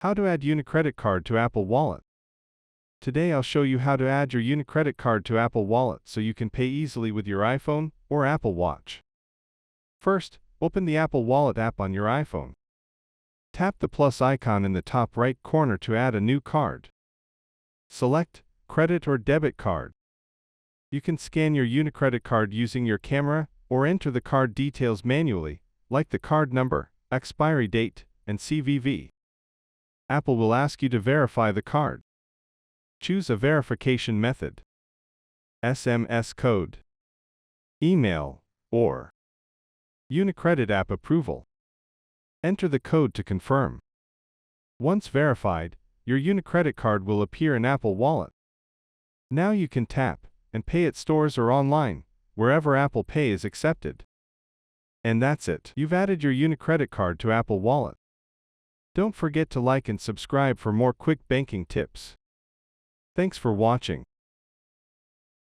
How to add UniCredit card to Apple Wallet. Today I'll show you how to add your UniCredit card to Apple Wallet so you can pay easily with your iPhone or Apple Watch. First, open the Apple Wallet app on your iPhone. Tap the plus icon in the top right corner to add a new card. Select credit or debit card. You can scan your UniCredit card using your camera or enter the card details manually, like the card number, expiry date, and CVV. Apple will ask you to verify the card. Choose a verification method: SMS code, email, or UniCredit app approval. Enter the code to confirm. Once verified, your UniCredit card will appear in Apple Wallet. Now you can tap and pay at stores or online, wherever Apple Pay is accepted. And that's it. You've added your UniCredit card to Apple Wallet. Don't forget to like and subscribe for more quick banking tips. Thanks for watching.